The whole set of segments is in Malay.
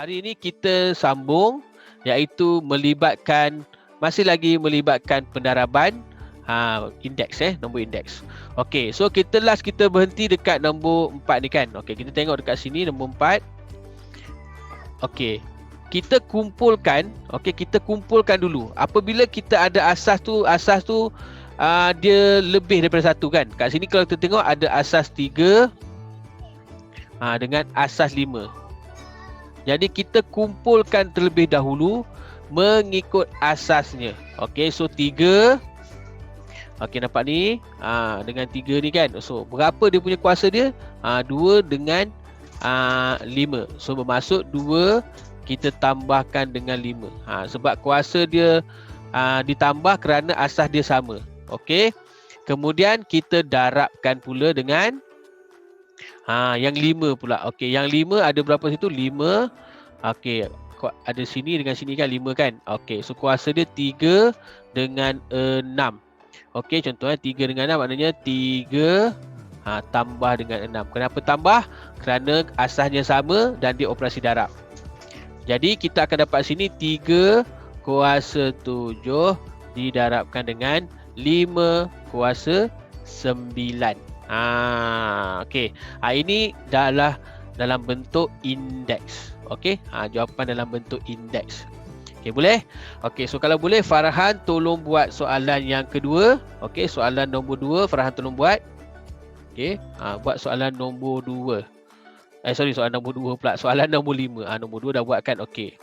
Hari ini kita sambung iaitu masih lagi melibatkan pendaraban indeks nombor indeks. Okey, so kita berhenti dekat nombor 4 ni kan. Okey, kita tengok dekat sini nombor 4. Okey. Kita kumpulkan dulu. Apabila kita ada asas tu dia lebih daripada satu kan. Kat sini kalau kita tengok ada asas 3 dengan asas 5. Jadi kita kumpulkan terlebih dahulu mengikut asasnya. Okey, so 3. Okey, nampak ni? Dengan 3 ni kan. So berapa dia punya kuasa dia? 2 dengan 5. So bermaksud 2 kita tambahkan dengan 5. Sebab kuasa dia ditambah kerana asas dia sama. Okey. Kemudian kita darabkan pula dengan yang 5 pula. Okey, yang 5 ada berapa situ? 5. Okey, ada sini dengan sini kan 5 kan. Okey, so kuasa dia 3 dengan 6. Okey, contohnya 3 dengan 6 maknanya 3 tambah dengan 6. Kenapa tambah? Kerana asasnya sama dan dia operasi darab. Jadi kita akan dapat sini 3 kuasa 7 didarabkan dengan 5 kuasa 9. Okey. Ini adalah dalam bentuk indeks. Okey. Jawapan dalam bentuk indeks. Okey, boleh? Okey, so kalau boleh Farhan tolong buat soalan yang kedua. Okey, soalan nombor 2 Farhan tolong buat. Okey, buat soalan nombor 2. Soalan nombor 2 pula. Soalan nombor 5. Nombor 2 dah buat kan? Okey.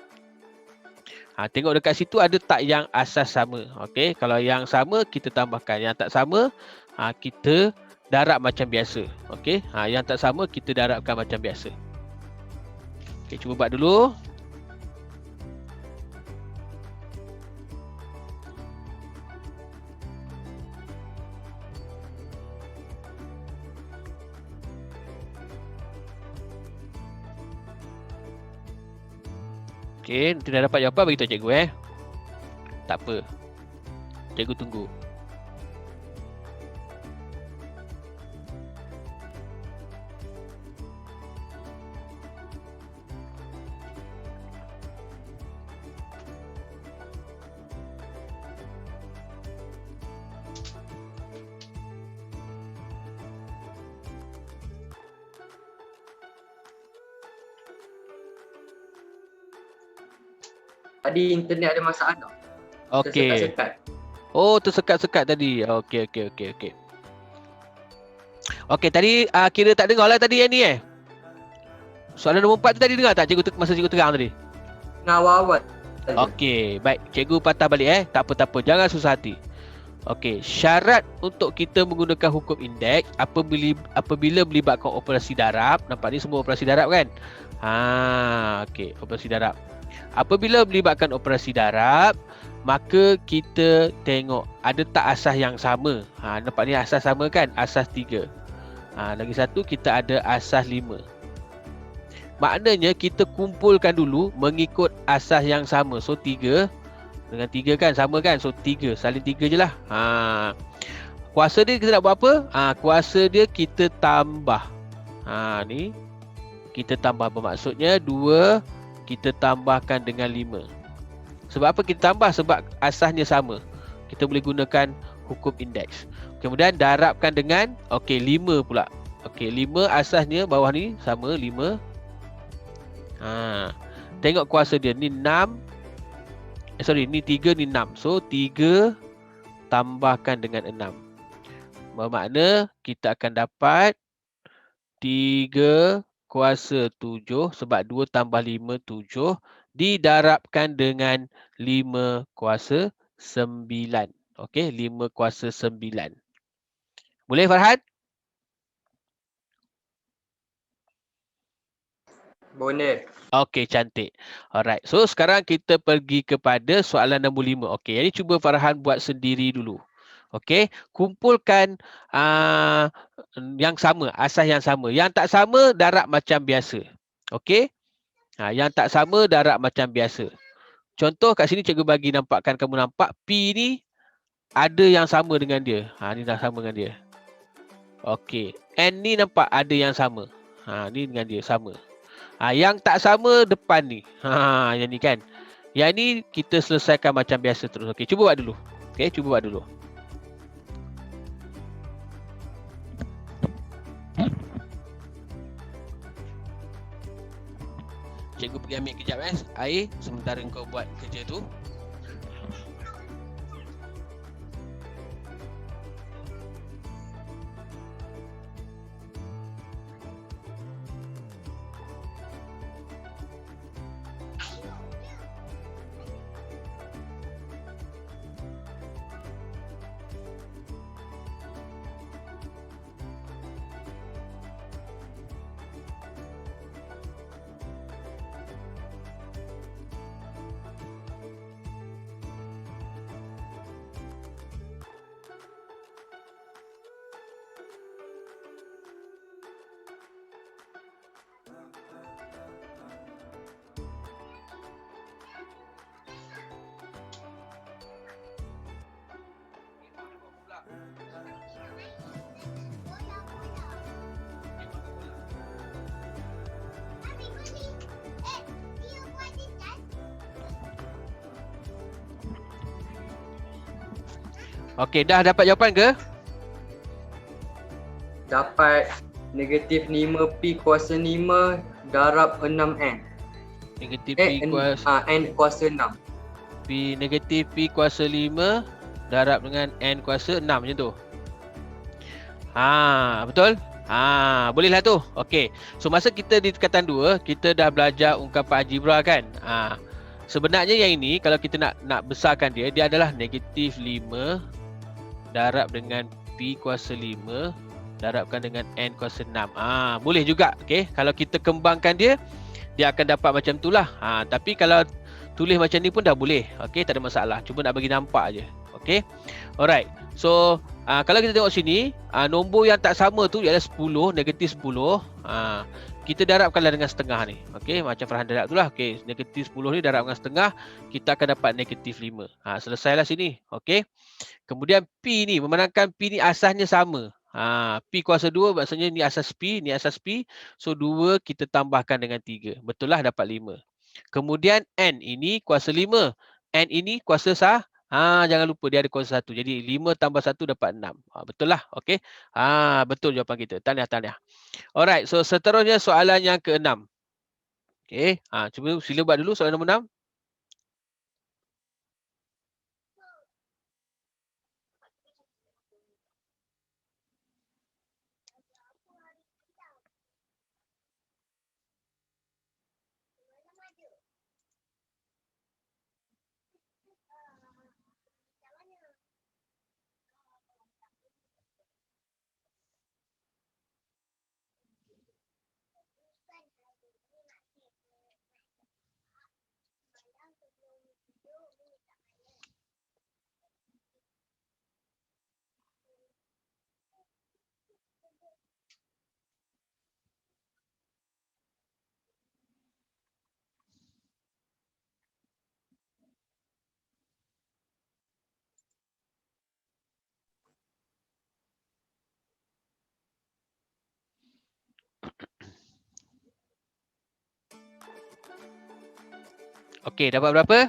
Tengok dekat situ ada tak yang asas sama. Okey, kalau yang sama kita tambahkan. Yang tak sama kita darab macam biasa. Okey, yang tak sama kita darabkan macam biasa. Okey, cuba buat dulu. Okey, nanti dah dapat jawapan bagi tahu cikgu Tak apa. Cikgu tunggu. Tadi internet ada masalah tak? Okey. Tersekat-sekat. Oh, tersekat-sekat tadi. Okey. Okey, tadi kira tak dengar lah tadi yang ni Soalan nombor 4 tu tadi dengar tak masa cikgu terang tadi? Awal-awal. Okey, baik. Cikgu patah balik Tak apa. Jangan susah hati. Okey, syarat untuk kita menggunakan hukum indeks apabila melibatkan operasi darab. Nampak ni semua operasi darab kan? Okey, operasi darab. Apabila melibatkan operasi darab, maka kita tengok ada tak asas yang sama. Nampak ni asas sama kan? Asas 3. Lagi satu kita ada asas 5. Maknanya kita kumpulkan dulu mengikut asas yang sama. So 3 dengan 3 kan sama kan? So 3, salin 3 je lah. Kuasa dia kita nak buat apa? Kuasa dia kita tambah. Ni kita tambah, bermaksudnya 2 kita tambahkan dengan 5. Sebab apa kita tambah? Sebab asasnya sama. Kita boleh gunakan hukum indeks. Kemudian darabkan dengan 5 pula. Okey, 5 asasnya bawah ni sama 5. Tengok kuasa dia ni 6. Ni 3 ni 6. So 3 tambahkan dengan 6. Bermakna kita akan dapat 3 kuasa 7 sebab 2 tambah 5 7 didarabkan dengan 5 kuasa 9. Okey, 5 kuasa 9. Boleh Farhan? Boleh. Okey, cantik. Alright. So sekarang kita pergi kepada soalan nombor 5. Okey, jadi cuba Farhan buat sendiri dulu. Okey, kumpulkan yang sama, asas yang sama. Yang tak sama darab macam biasa. Okey? Yang tak sama darab macam biasa. Contoh kat sini cikgu bagi nampakkan kamu nampak P ni ada yang sama dengan dia. Ni dah sama dengan dia. Okey. N ni nampak ada yang sama. Ni dengan dia sama. Yang tak sama depan ni. Yang ni kan. Yang ni kita selesaikan macam biasa terus. Okey, cuba buat dulu. Okey, cuba buat dulu. Cikgu pergi ambil kejap air sementara kau buat kerja tu. Okey, dah dapat jawapan ke? Dapat negatif 5P kuasa 5 darab 6N. Negatif P kuasa N kuasa 6. P negatif P kuasa 5 darab dengan N kuasa 6 macam tu. Betul? Bolehlah tu. Okey. So masa kita di tingkatan 2, kita dah belajar ungkapan algebra kan? Sebenarnya yang ini kalau kita nak besarkan dia adalah negatif 5 darab dengan P kuasa 5 darabkan dengan N kuasa 6. Boleh juga. Okey. Kalau kita kembangkan dia akan dapat macam tu lah. Tapi kalau tulis macam ni pun dah boleh. Okey, tak ada masalah. Cuma nak bagi nampak je. Okey. Alright. So, kalau kita tengok sini, nombor yang tak sama tu ialah 10, negatif 10. Kita darabkanlah dengan setengah ni. Okey, macam Farhan darab tu lah. Okey, negatif 10 ni darab dengan setengah, kita akan dapat negatif 5. Selesailah sini. Okey. Kemudian P ni, memandangkan P ni asasnya sama. P kuasa 2 maksudnya ni asas P, ni asas P. So 2 kita tambahkan dengan 3. Betul lah dapat 5. Kemudian N ini kuasa 5. N ini kuasa sah. Jangan lupa dia ada kuasa 1. Jadi 5 tambah 1 dapat 6. Betul lah. Okey. Betul jawapan kita. Tahniah. Alright. So seterusnya soalan yang ke-6. Okey. Cuba sila buat dulu soalan nombor 6. Okey, dapat berapa?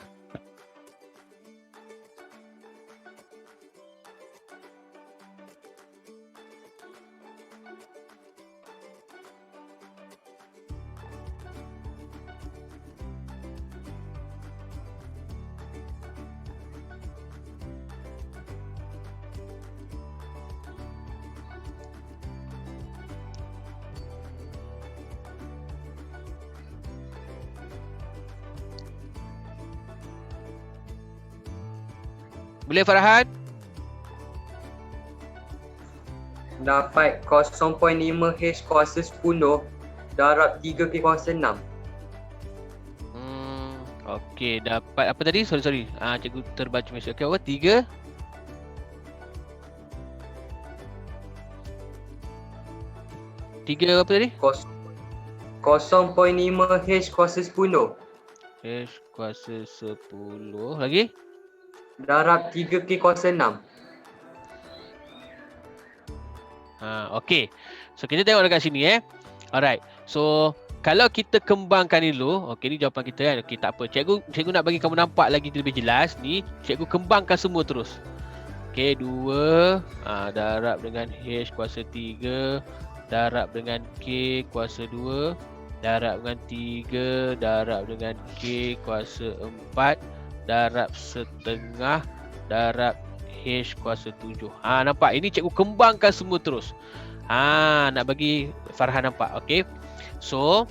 Boleh Farhan? Dapat 0.5H kuasa 10 darab 3P kuasa 6. Okey, dapat apa tadi? Sorry. Cikgu terbaca mesej. Okey, apa? 3? Tiga apa tadi? 0.5H kuasa 10 H kuasa 10. Lagi? darab 3K kuasa 6. Okey. So kita tengok dekat sini Alright. So Kalau kita kembangkan ni dulu, okey ni jawapan kita kan. Okey tak apa. Cikgu nak bagi kamu nampak lagi lebih jelas ni, cikgu kembangkan semua terus. Okey 2 darab dengan H kuasa 3 darab dengan K kuasa 2 darab dengan 3 darab dengan K kuasa 4 darab setengah darab H kuasa 7. Nampak ini cikgu kembangkan semua terus. Nak bagi Farhan nampak. Okey. So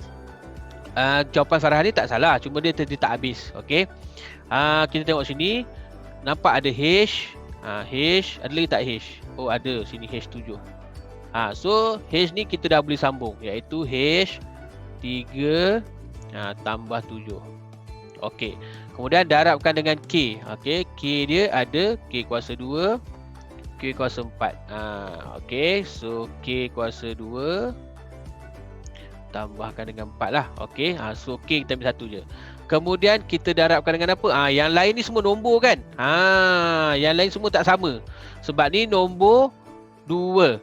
jawapan Farhan ni tak salah, cuma dia tak habis. Okey. Kita tengok sini, nampak ada H. H ada lagi tak H? Oh ada sini H7. So H ni kita dah boleh sambung, iaitu H3 tambah 7. Okey. Kemudian darabkan dengan K. Okey, K dia ada K kuasa 2, K kuasa 4. Okey, so K kuasa 2 tambahkan dengan 4 lah. Okey, so K kita ambil 1 je. Kemudian kita darabkan dengan apa? Yang lain ni semua nombor kan? Yang lain semua tak sama. Sebab ni nombor 2.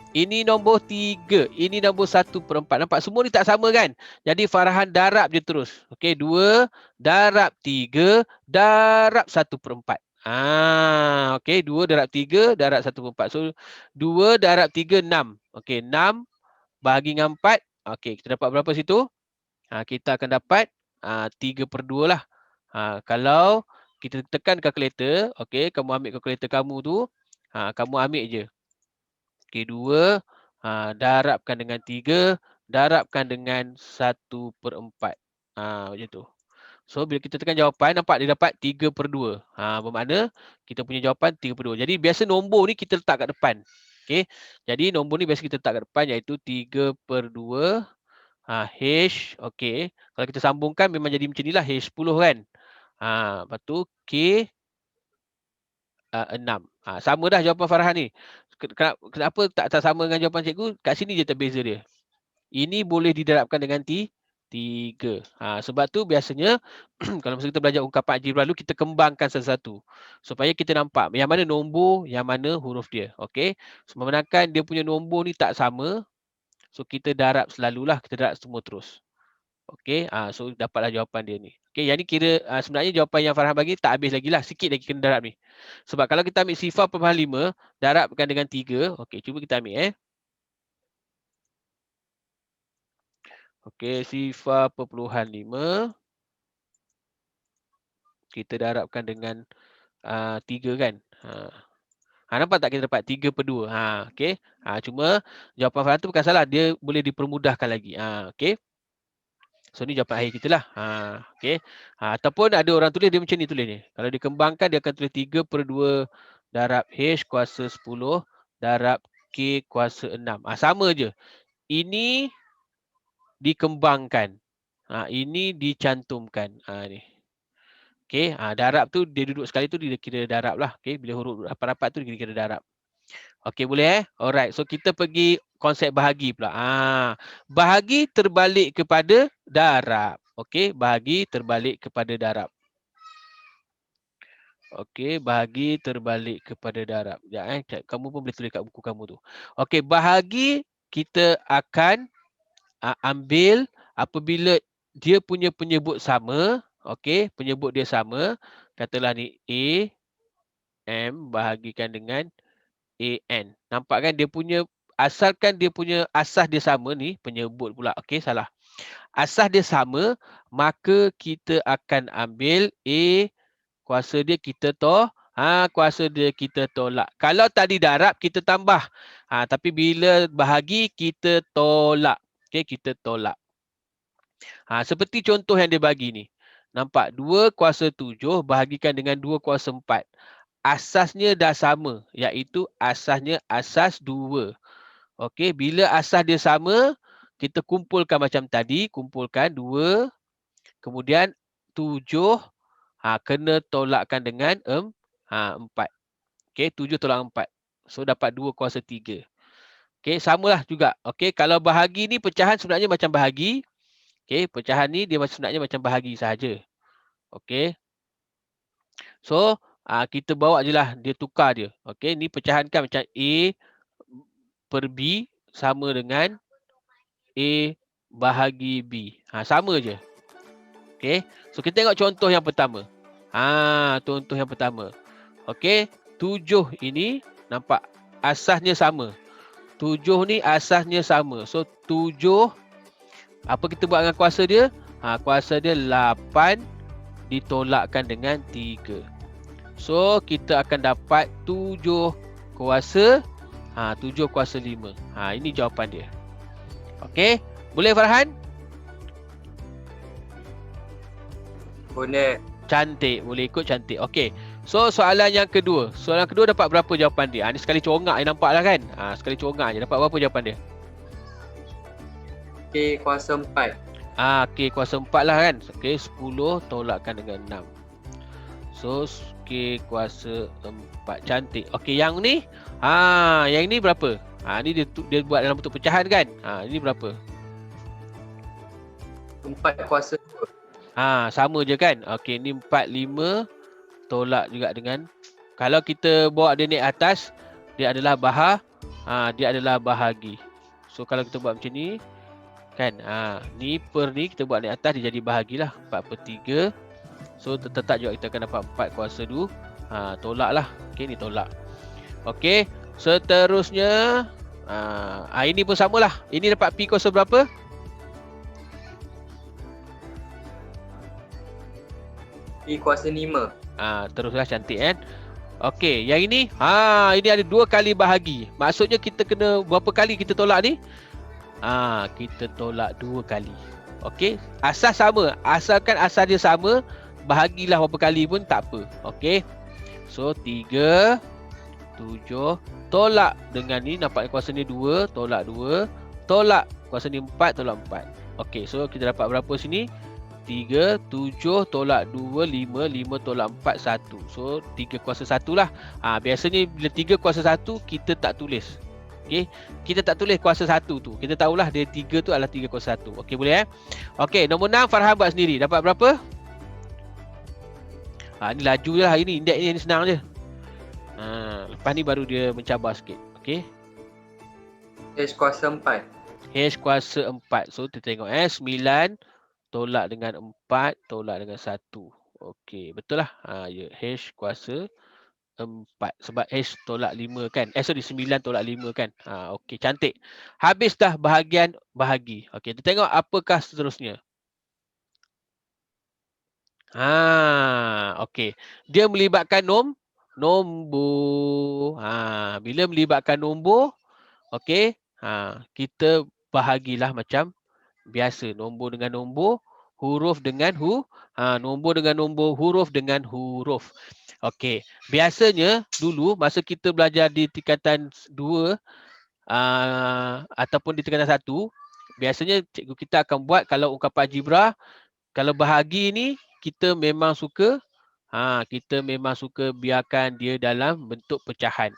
Ini nombor 3. Ini nombor 1/4. Nampak semua ni tak sama kan? Jadi Farhan darab je terus. Okey, 2 darab 3 darab 1/4. Okey, 2 darab 3 darab 1/4. So 2 darab 3 6. Okey, 6 bahagi dengan 4. Okey, kita dapat berapa situ? Kita akan dapat 3/2 lah. Kalau kita tekan kalkulator, okey, kamu ambil kalkulator kamu tu, kamu ambil je. Okey, 2 darabkan dengan 3 darabkan dengan 1/4. Macam tu. So bila kita tekan jawapan, nampak dia dapat 3/2. Bermakna kita punya jawapan 3/2. Jadi biasa nombor ni kita letak kat depan. Okey. Jadi nombor ni biasa kita letak kat depan, iaitu 3/2 H. Okey. Kalau kita sambungkan memang jadi macam inilah, H10 kan. Lepas tu K 6. Sama dah jawapan Farhan ni. Kenapa tak sama dengan jawapan cikgu? Kat sini je terbeza dia. Ini boleh didarabkan dengan 3. Sebab tu biasanya kalau masa kita belajar ungkapan algebra dulu, kita kembangkan satu-satu supaya kita nampak yang mana nombor, yang mana huruf dia. Okey. Memandangkan dia punya nombor ni tak sama, so kita darab selalulah, kita darab semua terus. Okey, so dapatlah jawapan dia ni. Okey, yang ni kira sebenarnya jawapan yang Farhan bagi tak habis lagi lah, sikit lagi kena darab ni. Sebab kalau kita ambil sifar perpuluhan 5 darabkan dengan 3, okey, cuba kita ambil Okey, sifar perpuluhan 5 kita darabkan dengan 3 kan. Nampak tak kita dapat 3/2. Okey. Cuma jawapan Farhan tu bukan salah, dia boleh dipermudahkan lagi. Okey. So ni jawapan akhir kita lah. Okey. Ataupun ada orang tulis dia macam ni tulis ni. Kalau dikembangkan dia akan tulis 3/2 darab H kuasa 10 darab K kuasa 6. Sama je. Ini dikembangkan. Ini dicantumkan. Ni. Okey. Darab tu dia duduk sekali tu dia kira darab lah. Okey. Bila huruf rapat-rapat tu dia kira darab. Okey, boleh Alright. So kita pergi konsep bahagi pula. Bahagi terbalik kepada darab. Okey, bahagi terbalik kepada darab. Okey, bahagi terbalik kepada darab. Sekejap, kamu pun boleh tulis kat buku kamu tu. Okey, bahagi kita akan ambil apabila dia punya penyebut sama. Okey, penyebut dia sama. Katalah ni A, M bahagikan dengan AN. Nampak kan dia punya, asalkan dia punya asas dia sama ni, penyebut pula. Okey, salah. Asas dia sama, maka kita akan ambil A, kuasa dia kita kuasa dia kita tolak. Kalau tadi darab kita tambah. Tapi bila bahagi kita tolak. Okey, kita tolak. Seperti contoh yang dia bagi ni. Nampak 2 kuasa 7 bahagikan dengan 2 kuasa 4. Asasnya dah sama, iaitu asasnya asas 2. Okey, bila asas dia sama, kita kumpulkan macam tadi, kumpulkan 2, kemudian 7, kena tolakkan dengan 4. Okey, 7 tolak 4. So dapat 2 kuasa 3. Okey, samalah juga. Okey, kalau bahagi ni pecahan sebenarnya macam bahagi. Okey, pecahan ni dia sebenarnya macam bahagi sahaja. Okey. So, kita bawa je lah, dia tukar je. Okey, ni pecahan kan macam A per B sama dengan A bahagi B. Sama je. Okey. So kita tengok contoh yang pertama. Contoh yang pertama. Okey, 7 ini nampak asasnya sama. 7 ni asasnya sama. So 7 apa kita buat dengan kuasa dia? Kuasa dia 8 ditolakkan dengan 3. So kita akan dapat 7 kuasa 7 kuasa 5. Ini jawapan dia. Okey, boleh Farhan? Boleh. Cantik, boleh ikut cantik. Okey. So soalan yang kedua. Soalan kedua dapat berapa jawapan dia? Ni sekali congak je nampak lah kan? Sekali congak je. Dapat berapa jawapan dia? K kuasa 4. K kuasa 4 lah kan? Okey, 10 tolakkan dengan 6. So K kuasa 4. Cantik. Okey, yang ni yang ni berapa? Ni dia buat dalam bentuk pecahan kan? Ini berapa? 4 kuasa 2. Sama je kan? Okey, ni 4, 5 tolak juga dengan, kalau kita bawa dia naik atas, dia adalah dia adalah bahagi. So kalau kita buat macam ni kan, ni per ni kita buat naik atas, dia jadi bahagilah 4 per 3. So tetap juga kita akan dapat 4 kuasa 2. Tolak lah. Okey, ni tolak. Okey, seterusnya ini pun samalah. Ini dapat P kuasa berapa? P kuasa 5. Teruslah, cantik kan. Okey, yang ini ini ada 2 kali bahagi. Maksudnya kita kena berapa kali kita tolak ni? Kita tolak 2 kali. Okey, asas sama. Asalkan asal dia sama, bahagilah berapa kali pun tak apa. Okey. So 3 7 tolak dengan ni, nampak kuasa ni 2, tolak 2, tolak kuasa ni 4, tolak 4. Okey, so kita dapat berapa sini? 3, 7 tolak 2, 5, 5 tolak 4, 1. So 3 kuasa 1 lah. Biasanya bila 3 kuasa 1 kita tak tulis. Okey, kita tak tulis kuasa 1 tu. Kita tahulah dia 3 tu adalah 3 kuasa 1. Okey, boleh Okey, nombor 6 Farhan buat sendiri. Dapat berapa? Ni laju je lah. Ini indeks ni senang je. Lepas ni baru dia mencabar sikit. Okey. H kuasa 4. H kuasa 4. So kita tengok 9 tolak dengan 4 tolak dengan 1. Okey, betul lah. Ya, H kuasa 4. Sebab H tolak 5 kan. 9 tolak 5 kan. Okey, cantik. Habis dah bahagian bahagi. Okey, kita tengok apakah seterusnya. Okey. Dia melibatkan nombor. Bila melibatkan nombor, okey, kita bahagilah macam biasa. Nombor dengan nombor, huruf dengan nombor dengan nombor, huruf dengan huruf. Okey, biasanya dulu masa kita belajar di tingkatan 2 ataupun di tingkatan 1, biasanya cikgu kita akan buat, kalau ungkapan algebra, kalau bahagi ni kita memang suka biarkan dia dalam bentuk pecahan.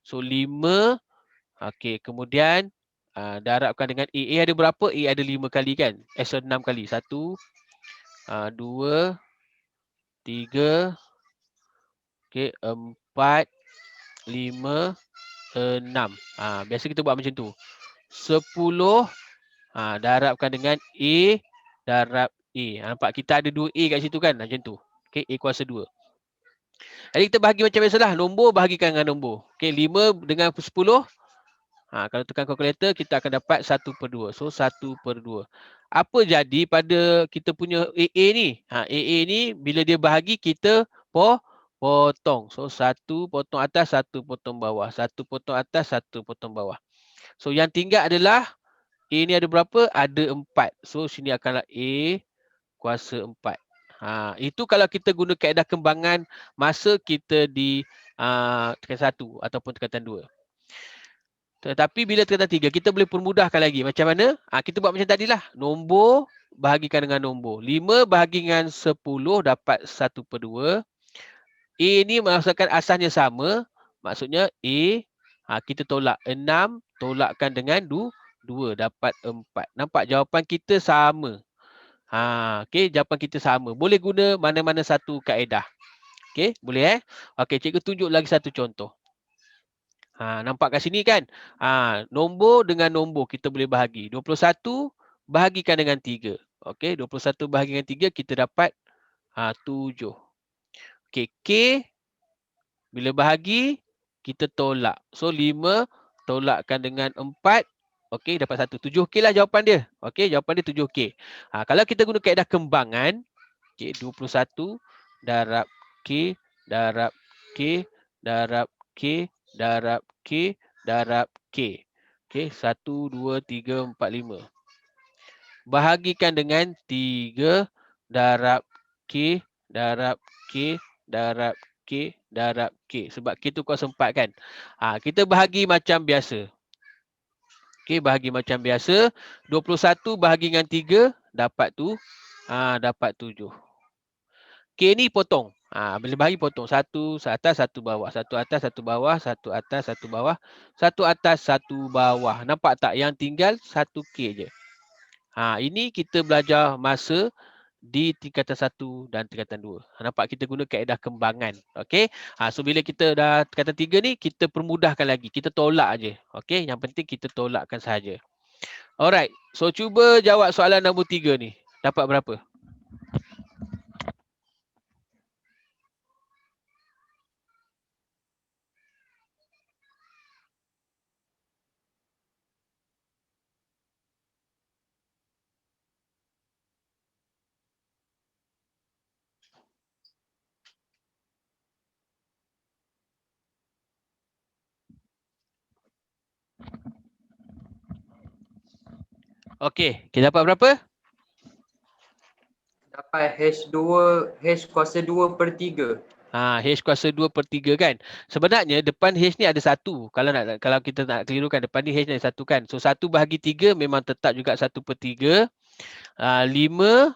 So 5, okey, kemudian darabkan dengan A. A ada berapa? A ada 5 kali kan? 6 kali. 1, 2, 3, okey, 4, 5, 6. Biasa kita buat macam tu. 10 darabkan dengan A darab A. Nampak kita ada 2 A kat situ kan? Macam tu. Okey, A kuasa 2. Jadi kita bahagi macam biasalah. Nombor bahagikan dengan nombor. Okey, 5 dengan 10. Kalau tekan kalkulator, kita akan dapat 1 per 2. So 1 per 2. Apa jadi pada kita punya AA ni? AA ni bila dia bahagi, kita potong. So 1 potong atas, 1 potong bawah. 1 potong atas, 1 potong bawah. So yang tinggal adalah A ni ada berapa? Ada 4. So sini akanlah A kuasa 4. Itu kalau kita guna kaedah kembangan masa kita di tingkatan 1 ataupun tingkatan 2. Tetapi bila tingkatan 3, kita boleh permudahkan lagi. Macam mana? Kita buat macam tadilah. Nombor bahagikan dengan nombor. 5 bahagi dengan 10 dapat 1 per 2. A ni maksudkan asasnya sama. Maksudnya A, kita tolak 6, tolakkan dengan 2, dapat 4. Nampak jawapan kita sama. Okey, jawapan kita sama. Boleh guna mana-mana satu kaedah. Okey, boleh Okey, cikgu tunjuk lagi satu contoh. Nampak kat sini kan? Nombor dengan nombor kita boleh bahagi. 21 bahagikan dengan 3. Okey, 21 bahagi dengan 3 kita dapat 7. Okey, K bila bahagi kita tolak. So 5 tolakkan dengan 4. Okey, dapat 1. 7K lah jawapan dia. Okey, jawapan dia 7K. Kalau kita guna kaedah kembangan, okey, 21 darab K darab K darab K darab K darab K. Okey, 1, 2, 3, 4, 5. Bahagikan dengan 3 darab K darab K darab K darab K. Sebab K tu kuasa 4 kan. Kita bahagi macam biasa. Okey, bahagi macam biasa. 21 bahagi dengan 3 dapat tu. Dapat 7. K ni potong. Bila bahagi potong. Satu atas, satu bawah. Satu atas, satu bawah. Satu atas, satu bawah. Satu atas, satu bawah. Nampak tak? Yang tinggal 1K je. Ini kita belajar masa di tingkatan 1 dan tingkatan 2. Nampak kita guna kaedah kembangan. Okey. So bila kita dah tingkatan 3 ni, kita permudahkan lagi. Kita tolak aje. Okey. Yang penting kita tolakkan sahaja. Alright. So cuba jawab soalan nombor 3 ni. Dapat berapa? Okey. Kita dapat berapa? Dapat H kuasa 2 per 3. H kuasa 2 per 3 kan. Sebenarnya depan H ni ada 1. Kalau kita nak kelirukan, depan ni H ni ada 1 kan. So 1 bahagi 3 memang tetap juga 1 per 3. 5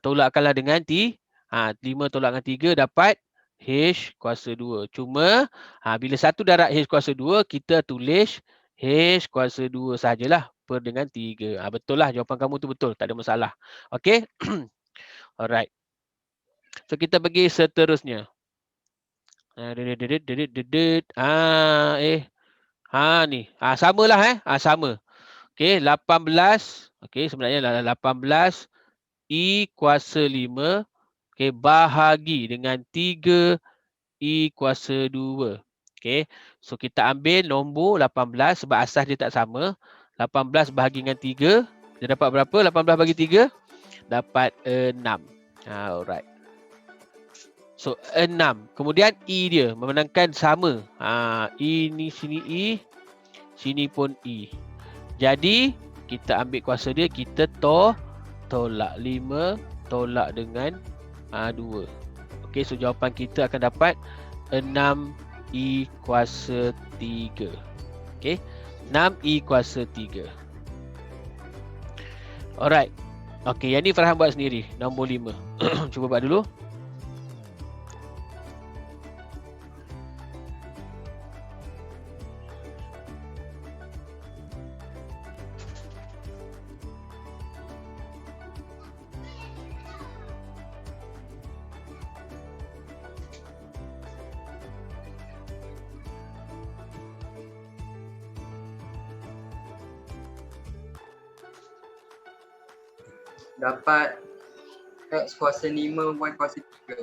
tolakkanlah dengan 5 tolak dengan 3 dapat H kuasa 2. Cuma bila 1 darab H kuasa 2, kita tulis H kuasa 2 sajalah per dengan 3. Betul lah, jawapan kamu tu betul. Tak ada masalah. Okey. Alright. So kita pergi seterusnya. Ni. Samalah sama. Okey, 18. Okey, sebenarnya 18 I kuasa 5. Okey, bahagi dengan 3 I kuasa 2. Okey, so kita ambil nombor 18 sebab asas dia tak sama. 18 bahagi dengan 3. Kita dapat berapa? 18 bagi 3. Dapat 6. Alright. So 6. Kemudian I dia memenangkan sama. I ni sini I. Sini pun I. Jadi kita ambil kuasa dia. Kita tolak 5. Tolak dengan 2. Okey, so jawapan kita akan dapat 6 I kuasa 3. Okey, 6 I kuasa 3. Alright. Okey, yang ni Farhan buat sendiri. Nombor 5. Cuba buat dulu. Dapat X kuasa 5, Y kuasa 3.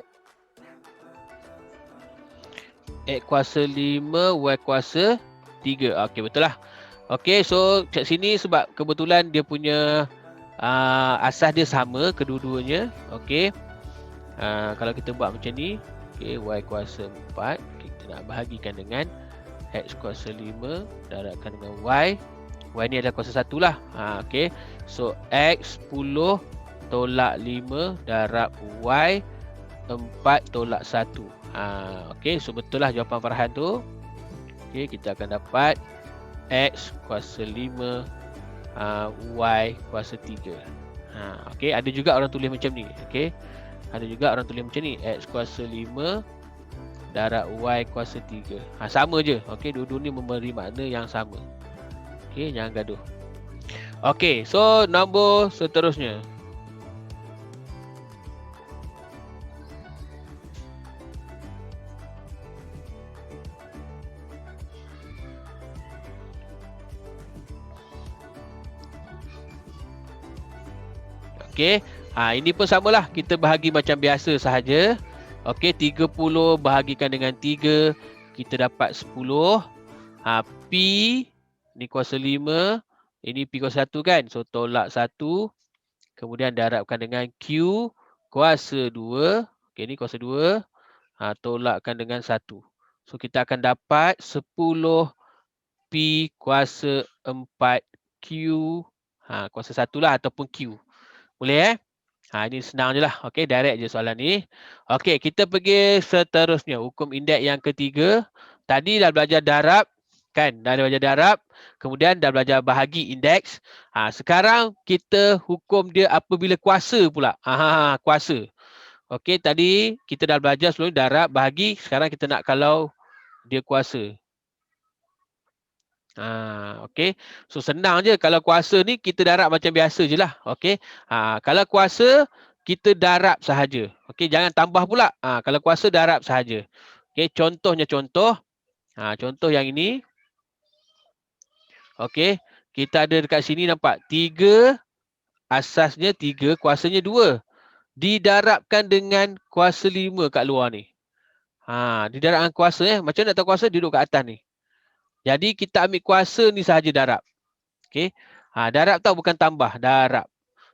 X kuasa 5, Y kuasa 3. Okey, betul lah. Okey, so kat sini sebab kebetulan dia punya asas dia sama kedua-duanya. Okey. Kalau kita buat macam ni, okey, Y kuasa 4, kita nak bahagikan dengan X kuasa 5 darabkan dengan Y. Y ni adalah kuasa 1 lah. Okey. So X 10 tolak 5 darab Y 4 tolak 1. Okey, so betul lah jawapan Farhan tu. Okey, kita akan dapat X kuasa 5 Y kuasa 3. Okey, ada juga orang tulis macam ni. Okey, ada juga orang tulis macam ni. X kuasa 5 darab Y kuasa 3. Sama je. Okey, dua-dua ni memberi makna yang sama. Okey, jangan gaduh. Okey, so nombor seterusnya. Okey. Ini pun samalah. Kita bahagi macam biasa sahaja. Okey, 30 bahagikan dengan 3. Kita dapat 10. P ni kuasa 5. Ini P kuasa 1 kan. So tolak 1. Kemudian darabkan dengan Q kuasa 2. Okey, ni kuasa 2. Tolakkan dengan 1. So kita akan dapat 10 P kuasa 4 Q kuasa 1 lah ataupun Q. Boleh ini senang je lah. Okey, direct je soalan ni. Okey, kita pergi seterusnya. Hukum indeks yang ketiga. Tadi dah belajar darab. Kan? Dah belajar darab. Kemudian dah belajar bahagi indeks. Sekarang kita hukum dia apabila kuasa pula. Kuasa. Okey, tadi kita dah belajar sebelum darab, bahagi. Sekarang kita nak kalau dia kuasa. Okey. So senang je kalau kuasa ni kita darab macam biasa je lah. Okey. Kalau kuasa kita darab sahaja. Okey, jangan tambah pula. Kalau kuasa darab sahaja. Okey, contohnya contoh. Contoh yang ini. Okey, kita ada dekat sini nampak 3 asasnya 3, kuasanya 2. Didarabkan dengan kuasa 5 kat luar ni. Didarabkan kuasa macam nak tahu kuasa duduk kat atas ni. Jadi kita ambil kuasa ni sahaja darab. Okey. Darab tahu bukan tambah, darab.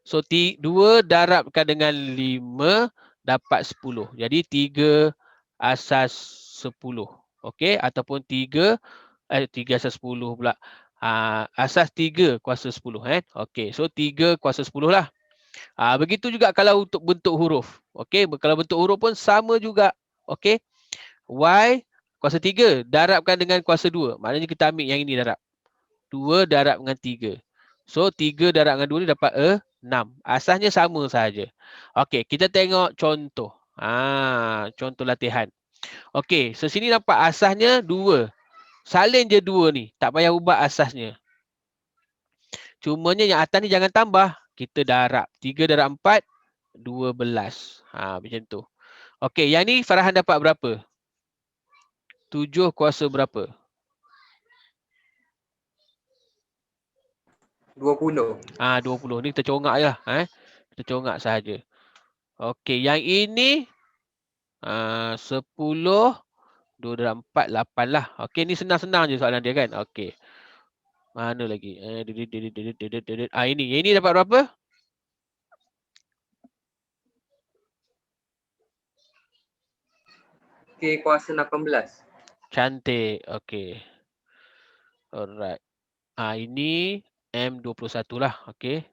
So 2 darabkan dengan 5 dapat 10. Jadi 3 asas 10. Okey, ataupun 3 asas 10 pula. Asas 3 kuasa 10 Okey, so 3 kuasa 10 lah. Begitu juga kalau untuk bentuk huruf. Okey, kalau bentuk huruf pun sama juga. Okey. Y kuasa 3 darabkan dengan kuasa 2. Maknanya kita ambil yang ini darab. 2 darab dengan 3. So 3 darab dengan 2 ni dapat 6. Asasnya sama sahaja. Okey, kita tengok contoh. Contoh latihan. Okey, sini nampak asasnya 2. Salin je 2 ni. Tak payah ubah asasnya. Cumanya yang atas ni jangan tambah. Kita darab. 3 darab 4, 12. Macam tu. Okey, yang ni Farhan dapat berapa? 7 kuasa berapa? 20. 20. Ni kita congak je lah. Kita congak sahaja. Okey, yang ini 10. 2 darab 4, 8 lah. Okey, ni senang-senang je soalan dia kan. Okey. Mana lagi? Ini dapat berapa? Okey, kuasa 18. Cantik. Okey. Alright. Ini M21 lah. Okey.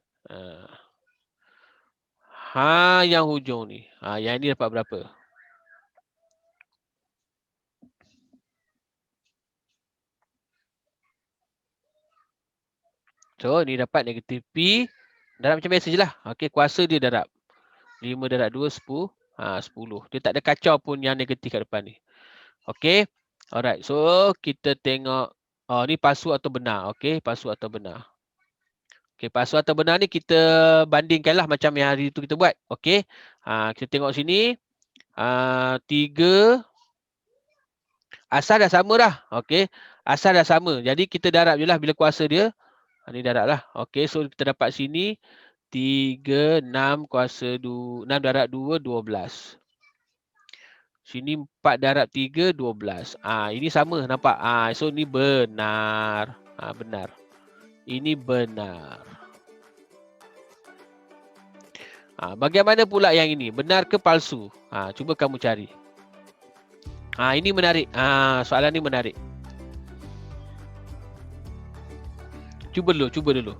Yang hujung ni. Yang ni dapat berapa? So, ni dapat negatif P. Darab macam biasa je lah. Okey, kuasa dia darab. 5 darab 2, 10. 10. Dia tak ada kacau pun yang negatif kat depan ni. Okey. Alright. So, kita tengok. Ni palsu atau benar. Okey, palsu atau benar. Okey, palsu atau benar ni kita bandingkanlah macam yang hari tu kita buat. Okey. Kita tengok sini. 3. Asal dah sama dah. Okey. Asal dah sama. Jadi kita darab je lah bila kuasa dia. Ni darab lah. Okey, so kita dapat sini 3, 6 kuasa 2, 6 darab 2, 12. Sini 4 darab 3, 12. Ini sama nampak. So ni benar. Benar. Ini benar. Bagaimana pula yang ini? Benar ke palsu? Cuba kamu cari. Ini menarik. Soalan ni menarik. Cuba dulu.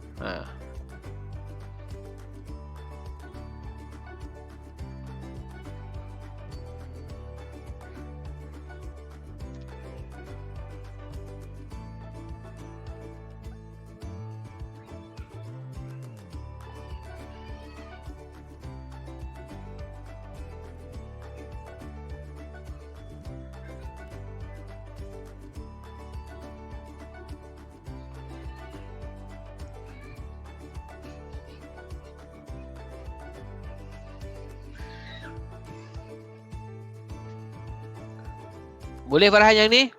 Boleh Farhan yang ni?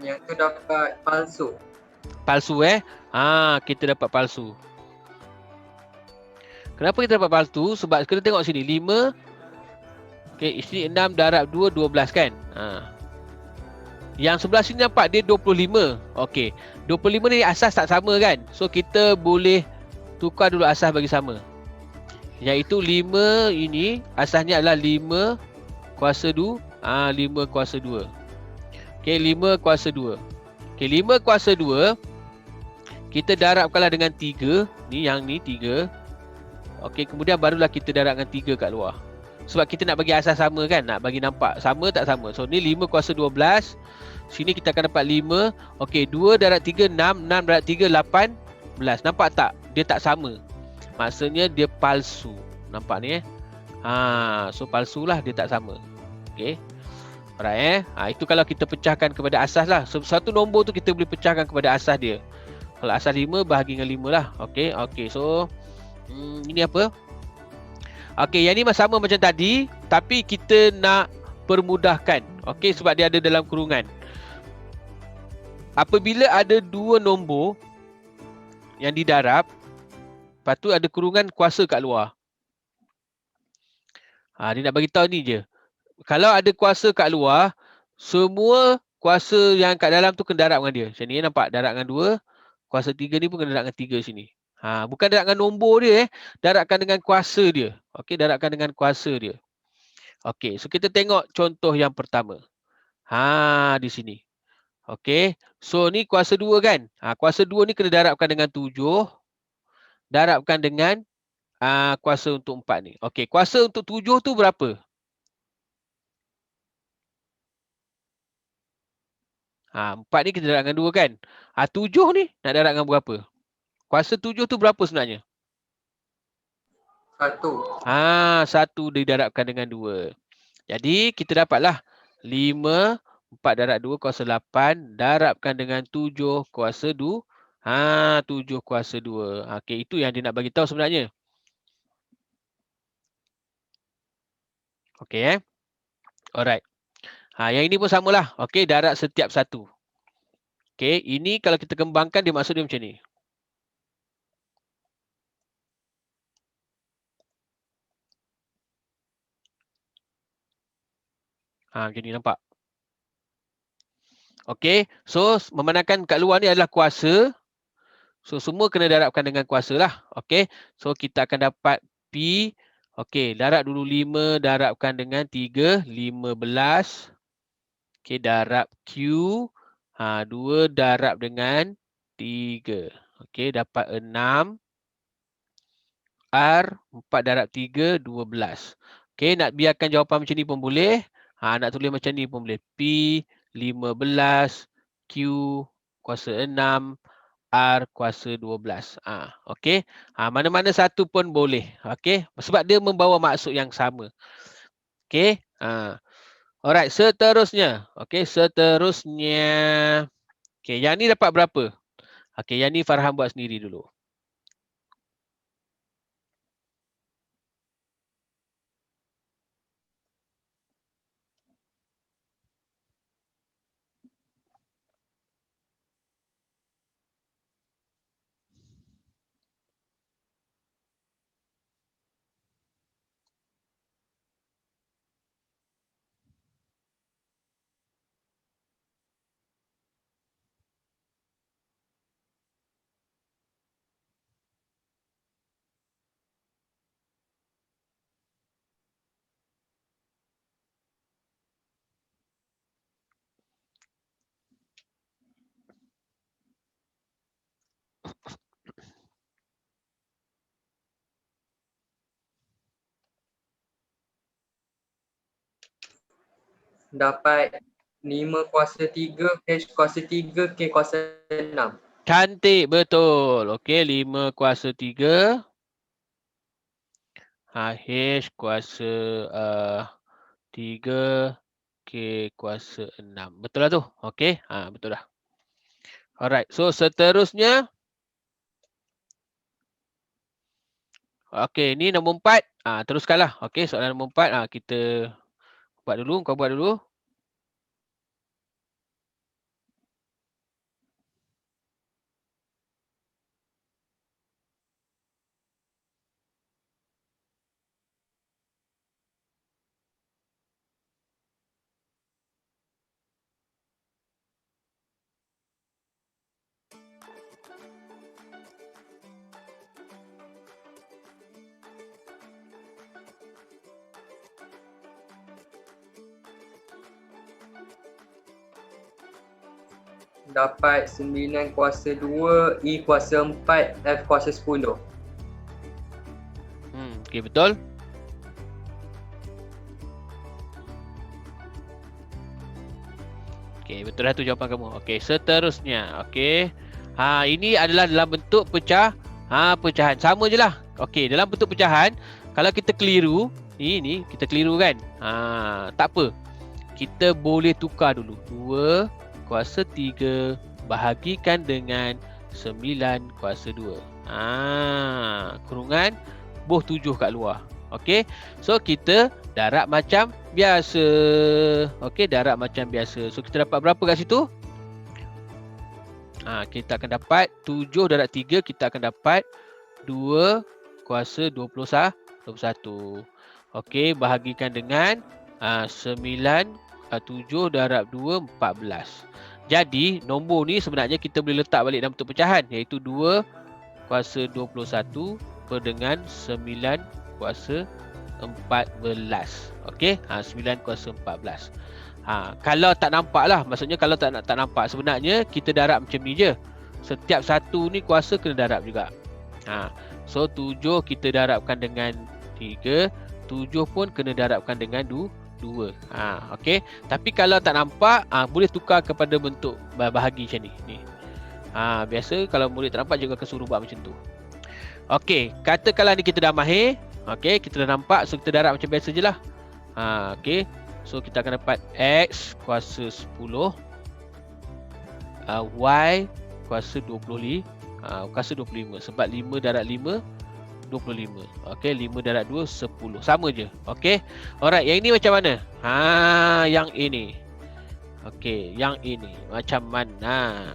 Yang tu dapat palsu. Palsu kita dapat palsu. Kenapa kita dapat palsu? Sebab kita tengok sini 5. Okey, isi 6 darab 2 12 kan? Yang sebelah sini nampak dia 25. Okey. 25 ni asas tak sama kan? So kita boleh tukar dulu asas bagi sama. Iaitu 5 ini asasnya adalah 5 kuasa 2. 5 kuasa 2. Okey, 5 kuasa 2. Okey, 5 kuasa 2 kita darabkanlah dengan 3. Ni yang ni 3. Okey, kemudian barulah kita darabkan 3 kat luar. Sebab kita nak bagi asas sama kan? Nak bagi nampak sama tak sama. So ni 5 kuasa 12. Sini kita akan dapat 5. Okey, 2 darab 3 6. 6 darab 3 18. Nampak tak? Dia tak sama. Maksudnya dia palsu. Nampak ni so palsulah, dia tak sama. Okey. Alright itu kalau kita pecahkan kepada asas lah. So, satu nombor tu kita boleh pecahkan kepada asas dia. Kalau asas 5 bahagi dengan 5 lah. Okey. Okey. So ini apa? Okey, yang ni sama macam tadi, tapi kita nak permudahkan. Okey, sebab dia ada dalam kurungan. Apabila ada dua nombor yang didarab, lepas tu ada kurungan kuasa kat luar. Dia nak bagi tahu ni je. Kalau ada kuasa kat luar, semua kuasa yang kat dalam tu kena darab dengan dia. Macam ni nampak, darab dengan 2. Kuasa 3 ni pun kena darab dengan 3 sini. Bukan darab dengan nombor dia, darabkan dengan kuasa dia. Okey, darabkan dengan kuasa dia. Okey, so kita tengok contoh yang pertama. Di sini. Okey, so ni kuasa 2 kan? Kuasa 2 ni kena darabkan dengan 7. Darabkan dengan kuasa untuk 4 ni. Okey, kuasa untuk 7 tu berapa? 4 ni kita darab dengan 2 kan? 7 ni nak darab dengan berapa? Kuasa 7 tu berapa sebenarnya? 1. 1 didarabkan dengan 2. Jadi kita dapatlah 5, 4 darab 2 kuasa 8, darabkan dengan 7 kuasa 2. 7 kuasa 2. Okey, itu yang dia nak bagi tahu sebenarnya. Okey Alright. Yang ini pun samalah. Okey, darab setiap satu. Okey, ini kalau kita kembangkan dia maksud dia macam ni. Macam ni nampak. Okey, so memandangkan kat luar ni adalah kuasa. So semua kena darabkan dengan kuasa lah. Okey, so kita akan dapat P. Okey, darab dulu 5 darabkan dengan 3, 15. Okey, darab Q. 2 darab dengan 3. Okey, dapat 6. R, 4 darab 3, 12. Okey, nak biarkan jawapan macam ni pun boleh. Nak tulis macam ni pun boleh. P, 15. Q, kuasa 6. R, kuasa 12. Okey. Mana-mana satu pun boleh. Okey. Sebab dia membawa maksud yang sama. Okey. Alright, seterusnya. Okey, seterusnya. Okey, yang ni dapat berapa? Okey, yang ni Farhan buat sendiri dulu. Dapat 5 kuasa 3, H kuasa 3, K kuasa 6. Cantik, betul. Okey, 5 kuasa 3. H kuasa 3. K kuasa 6. Betul lah tu. Okey, betul dah. Alright, so seterusnya. Okey, ni nombor 4. Teruskanlah. Okey, soalan nombor 4. Kita buat dulu. Kau buat dulu. dapat 9 kuasa 2, E kuasa 4, F kuasa 10. Okey, betul. Okey, betul dah tu jawapan kamu. Okey, seterusnya. Okey. Ini adalah dalam bentuk pecahan. Sama je lah. Okey, dalam bentuk pecahan, kalau kita keliru, ni kita keliru kan? Tak apa. Kita boleh tukar dulu. 2 kuasa 3 bahagikan dengan 9 kuasa 2. Kurungan buh 7 kat luar. Okey. So kita darab macam biasa. Okey, darab macam biasa. So kita dapat berapa kat situ? Kita akan dapat 7 darab 3, kita akan dapat 2 kuasa 21. Okey, bahagikan dengan 9, 7 darab 2, 14. Jadi, nombor ni sebenarnya kita boleh letak balik dalam bentuk pecahan, iaitu 2 kuasa 21 per dengan 9 kuasa 14. Okey, 9 kuasa 14. Kalau tak nampak lah, maksudnya kalau tak nampak, sebenarnya kita darab macam ni je. Setiap satu ni kuasa kena darab juga. So 7 kita darabkan dengan 3, 7 pun kena darabkan dengan 2. Okey. Tapi kalau tak nampak, boleh tukar kepada bentuk bahagi macam ni. Biasa kalau murid tak nampak juga akan suruh buat macam tu. Okey, katakanlah ni kita dah mahir. Okey, kita dah nampak, so kita darab macam biasa je lah. Okey. So kita akan dapat X kuasa 10, Y kuasa 25, kuasa 25 sebab 5 darab 5 25. Okey, 5 darab 2 10. Sama je. Okey. Alright, yang ini macam mana? Yang ini. Okey, yang ini macam mana?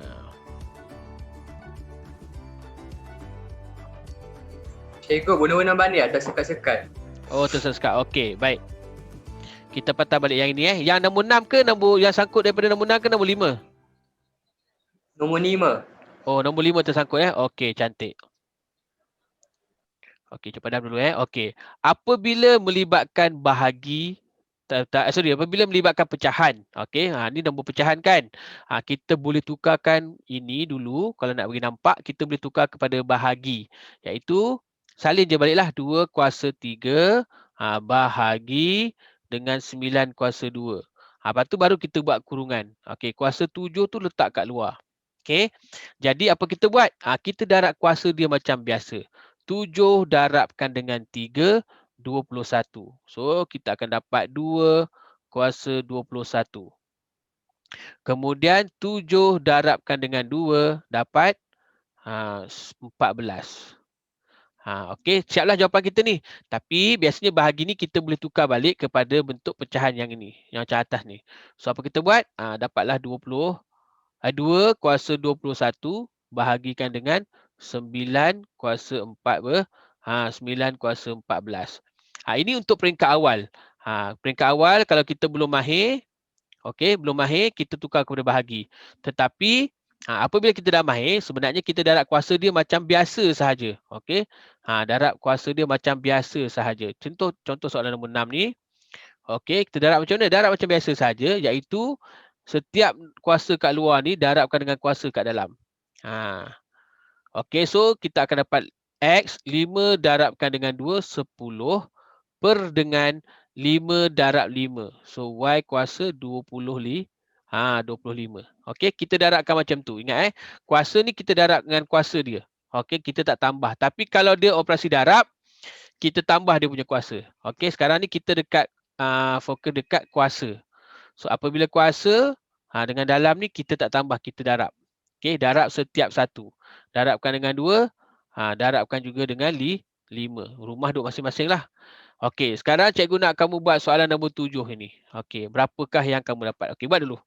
Cikgu, guna-guna balik atau sekat-sekat? Oh, tersekat. Okey, baik. Kita patah balik yang ini. Yang nombor 6 ke nombor yang sangkut daripada nombor 6 ke nombor 5? Nombor 5. Oh, nombor 5 tersangkut . Okey, cantik. Okey, cepat dah dulu . Okey. Apabila melibatkan bahagi, apabila melibatkan pecahan. Okey, ni nombor pecahan kan. Kita boleh tukarkan ini dulu. Kalau nak bagi nampak, kita boleh tukar kepada bahagi. Iaitu, salin je baliklah 2 kuasa 3 bahagi dengan 9 kuasa 2. Lepas tu baru kita buat kurungan. Okey, kuasa 7 tu letak kat luar. Okey. Jadi apa kita buat? Kita darab kuasa dia macam biasa. 7 darabkan dengan 3, 21. So, kita akan dapat 2 kuasa 21. Kemudian 7 darabkan dengan 2, dapat 14. Okey, siaplah jawapan kita ni. Tapi biasanya bahagi ni kita boleh tukar balik kepada bentuk pecahan yang ini. Yang macam atas ni. So, apa kita buat? Dapatlah 2 kuasa 21 bahagikan dengan 9 kuasa 4 9 kuasa 14. Ini untuk peringkat awal. Peringkat awal kalau kita belum mahir, okey, belum mahir, kita tukar kepada bahagi. Tetapi apabila kita dah mahir, sebenarnya kita darab kuasa dia macam biasa sahaja. Okey. Darab kuasa dia macam biasa sahaja. Contoh soalan nombor 6 ni. Okey, kita darab macam mana? Darab macam biasa saja, iaitu setiap kuasa kat luar ni darabkan dengan kuasa kat dalam. Okey, so kita akan dapat X 5 darabkan dengan 2, 10 per dengan 5 darab 5. So, Y kuasa 25. Okey, kita darabkan macam tu. Ingat kuasa ni kita darab dengan kuasa dia. Okey, kita tak tambah. Tapi kalau dia operasi darab, kita tambah dia punya kuasa. Okey, sekarang ni kita dekat fokus dekat kuasa. So, apabila kuasa, dengan dalam ni kita tak tambah, kita darab. Okey, darab setiap satu. Darabkan dengan 2, darabkan juga dengan 5. Rumah duk masing-masing lah. Okey, sekarang cikgu nak kamu buat soalan nombor 7 ini. Okey, berapakah yang kamu dapat? Okey, buat dulu.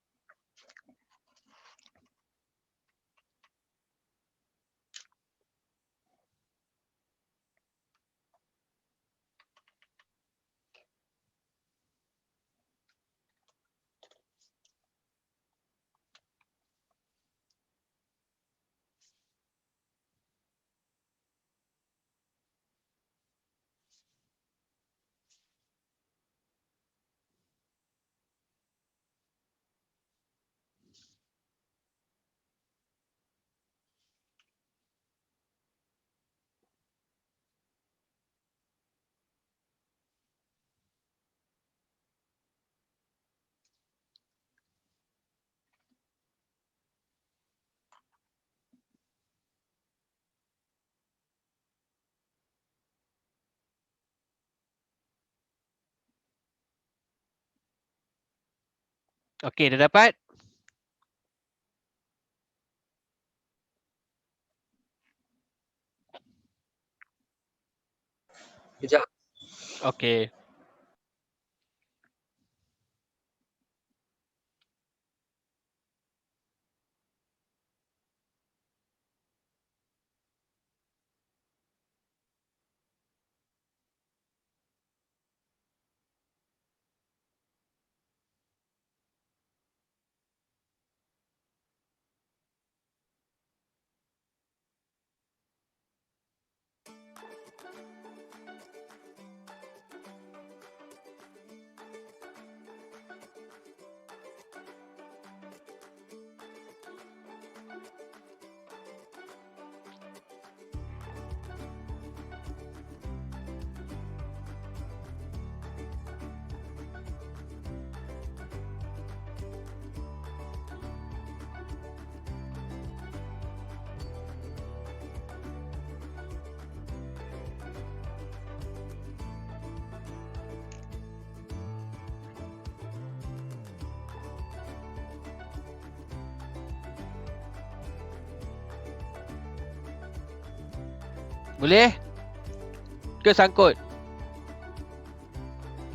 Okey, dah dapat? Kejap. Okey. Boleh? Ke sangkut?